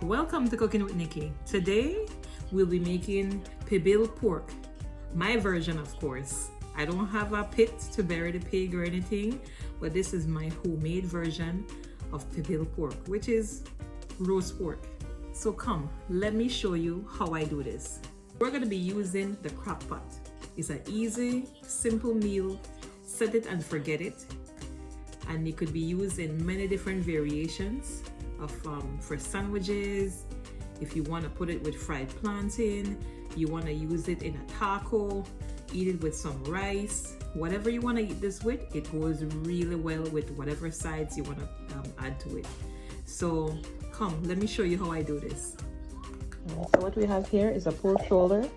Welcome to Cooking with Nikki. Today we'll be making Pibil pork. My version, of course. I don't have a pit to bury the pig or anything, but this is my homemade version of Pibil pork, which is roast pork. So come, let me show you how I do this. We're going to be using the crock pot. It's an easy, simple meal. Set it and forget it. And it could be used in many different variations of for sandwiches. If you want to put it with fried plantain, you want to use it in a taco, eat it with some rice, whatever you want to eat this with, it goes really well with whatever sides you want to add to it. So come, let me show you how I do this. So what we have here is a pork shoulder.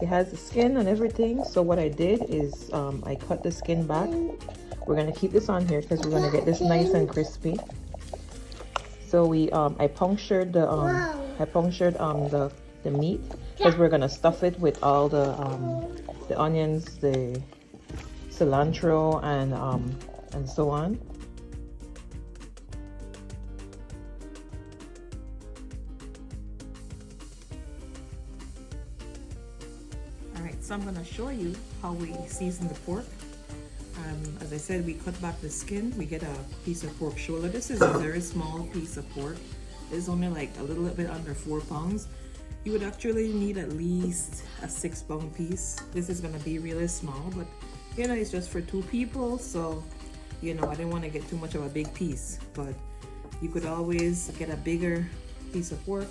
It has the skin and everything. So what I did is I cut the skin back. We're going to keep this on here because we're going to get this nice and crispy. So I punctured the meat because we're gonna stuff it with all the onions, the cilantro, and so on. All right, so I'm gonna show you how we season the pork. As I said, we cut back the skin. We get a piece of pork shoulder. This is a very small piece of pork. It's only like a little bit under 4 pounds. You would actually need at least a 6-pound piece. This is gonna be really small, but you know, it's just for 2 people. So, you know, I didn't want to get too much of a big piece, but you could always get a bigger piece of pork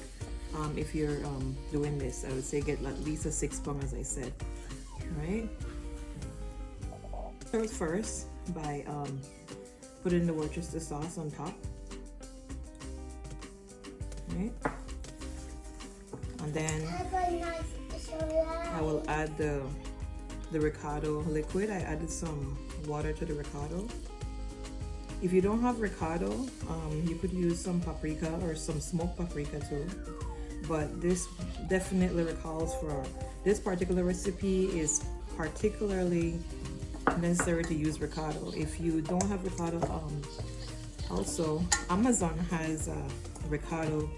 if you're doing this. I would say get at least a 6-pound, as I said. All right. Start first by putting the Worcestershire sauce on top, right? And then I will add the recado liquid. I added some water to the recado. If you don't have recado, you could use some paprika or some smoked paprika too. But this definitely recalls for this particular recipe is particularly necessary to use recado. If you don't have recado, also Amazon has recado,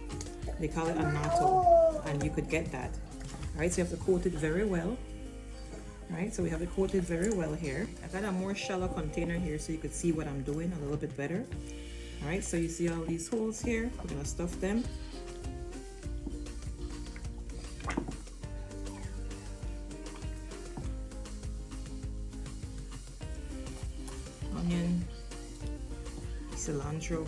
they call it annatto, and you could get that. All right, so you have to coat it very well. All right, so we have it coated very well here. I got a more shallow container here so you could see what I'm doing a little bit better. All right, so you see all these holes here. We're gonna stuff them. Onion, cilantro,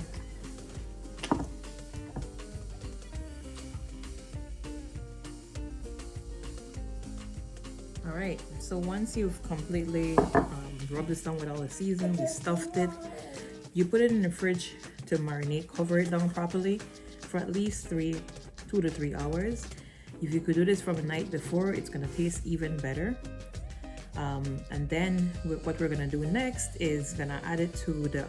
all right, so once you've completely rubbed this down with all the seasoning, we stuffed it, you put it in the fridge to marinate, cover it down properly for at least 2 to 3 hours. If you could do this from the night before, it's gonna taste even better. And then what we're gonna do next is gonna add it to the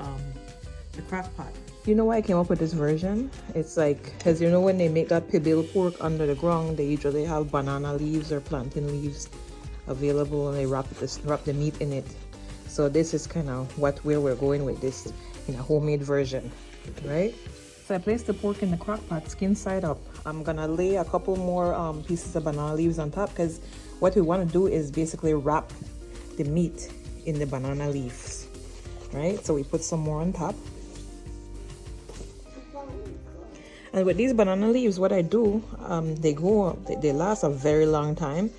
crock pot. You know why I came up with this version? It's like, because you know when they make that Pibil pork under the ground, they usually have banana leaves or plantain leaves available, and they wrap the meat in it. So this is kind of where we're going with this in a homemade version, right? So I placed the pork in the crock pot, skin side up. I'm gonna lay a couple more pieces of banana leaves on top because what we want to do is basically wrap the meat in the banana leaves, right? So we put some more on top. And with these banana leaves, what I do, they last a very long time.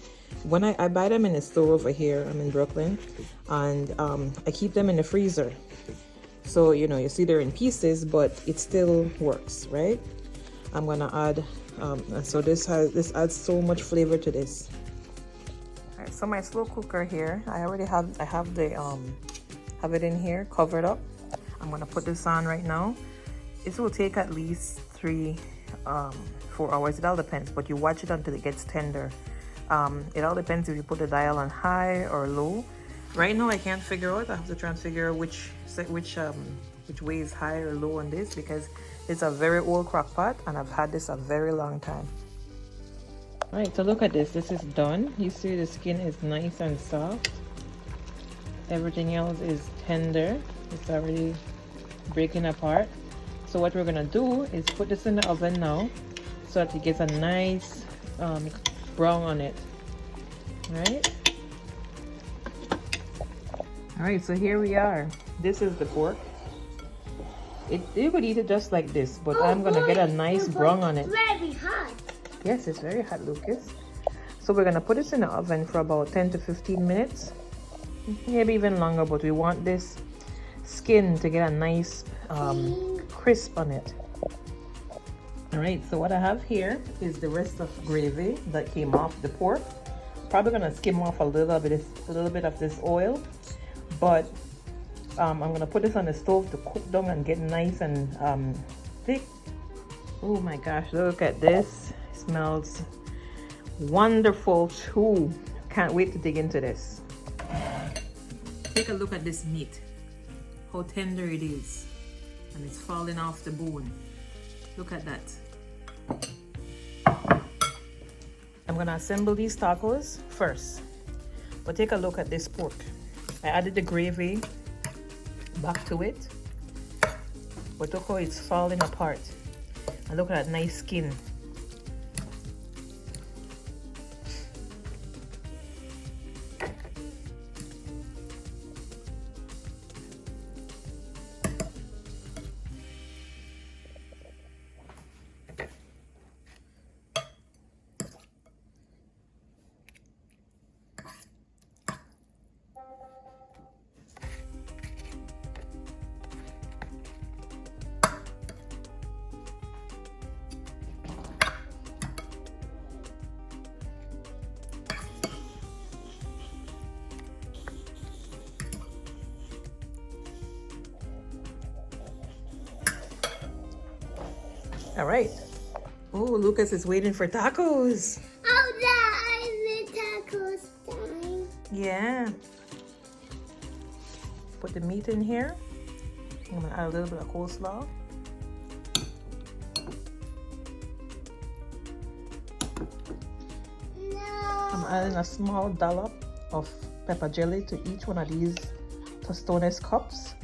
When I buy them in a store over here, I'm in Brooklyn, and I keep them in the freezer. So, you know, you see they're in pieces, but it still works, right? I'm gonna add, so this adds so much flavor to this. All right, so my slow cooker here, I have it in here, covered up. I'm gonna put this on right now. This will take at least 4 hours. It all depends, but you watch it until it gets tender. It all depends if you put the dial on high or low. Right now I can't figure out. I have to try and figure out which way is high or low on this, because it's a very old crock pot and I've had this a very long time. All right, so look at this. This is done. You see the skin is nice and soft. Everything else is tender. It's already breaking apart. So what we're gonna do is put this in the oven now so that it gets a nice brown on it. Right? Alright, so here we are. This is the pork. You could eat it just like this, but I'm gonna get a nice brown on it. Very hot. Yes, it's very hot, Lucas. So we're gonna put this in the oven for about 10 to 15 minutes, maybe even longer, but we want this skin to get a nice crisp on it. All right, so what I have here is the rest of gravy that came off the pork. Probably gonna skim off a little bit of this oil, but I'm gonna put this on the stove to cook down and get nice and thick. Oh my gosh, look at this. It smells wonderful too. Can't wait to dig into this. Take a look at this meat. How tender it is. And it's falling off the bone. Look at that. I'm gonna assemble these tacos first. But take a look at this pork. I added the gravy back to it. But look how it's falling apart. And look at that nice skin. All right. Oh, Lucas is waiting for tacos. Oh, I need tacos time. Yeah. Put the meat in here. I'm gonna add a little bit of coleslaw. No. I'm adding a small dollop of pepper jelly to each one of these tostones cups.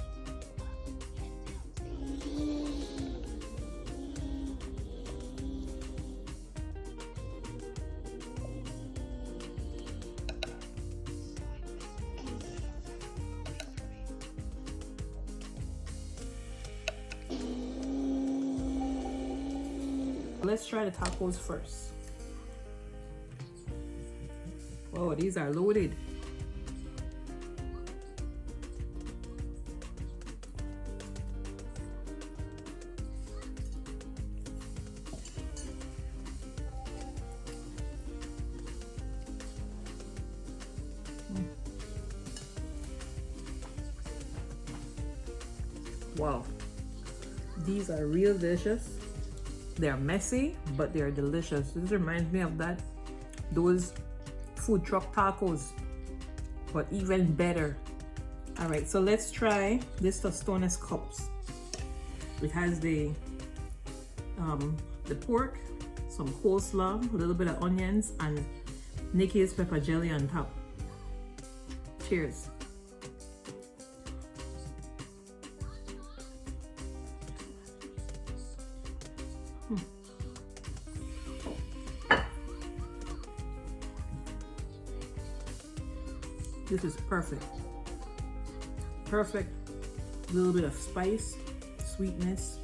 Let's try the tacos first. Oh, these are loaded. Wow, these are real delicious. They're messy, but they're delicious. This reminds me of those food truck tacos, but even better. All right, so let's try this tostones cups. It has the pork, some coleslaw, a little bit of onions, and Nikki's pepper jelly on top. Cheers. This is perfect. Perfect. A little bit of spice, sweetness,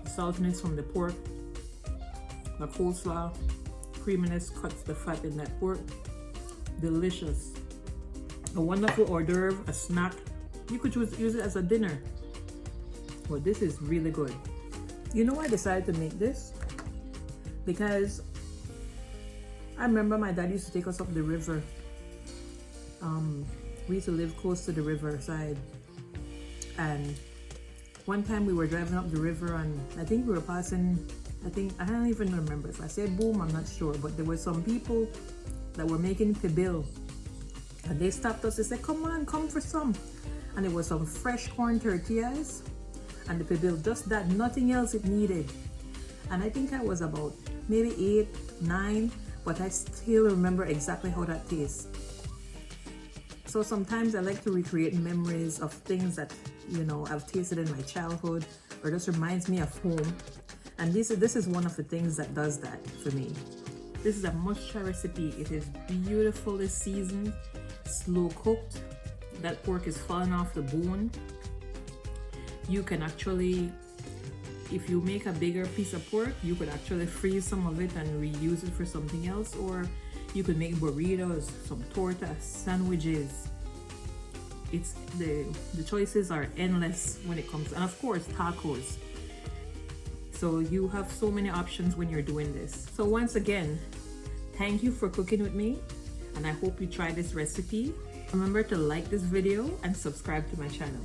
saltiness from the pork, the coleslaw, creaminess cuts the fat in that pork. Delicious. A wonderful hors d'oeuvre, a snack. You could use it as a dinner. Well, this is really good. You know why I decided to make this? Because I remember my dad used to take us up the river. We used to live close to the riverside, and one time we were driving up the river, and I think we were passing, I don't even remember if I said boom, I'm not sure, but there were some people that were making pibil, and they stopped us. They said, come on, come for some. And it was some fresh corn tortillas and the pibil, just that, nothing else it needed. And I think I was about maybe 8, 9, but I still remember exactly how that tastes. So sometimes I like to recreate memories of things that, you know, I've tasted in my childhood, or just reminds me of home. And this is one of the things that does that for me. This is a must-try recipe. It is beautifully seasoned, slow cooked. That pork is falling off the bone. You can actually, if you make a bigger piece of pork, you could actually freeze some of it and reuse it for something else, or you could make burritos, some tortas, sandwiches. It's the choices are endless when it comes, and of course tacos. So you have so many options when you're doing this. So once again, thank you for cooking with me, and I hope you try this recipe. Remember to like this video and subscribe to my channel.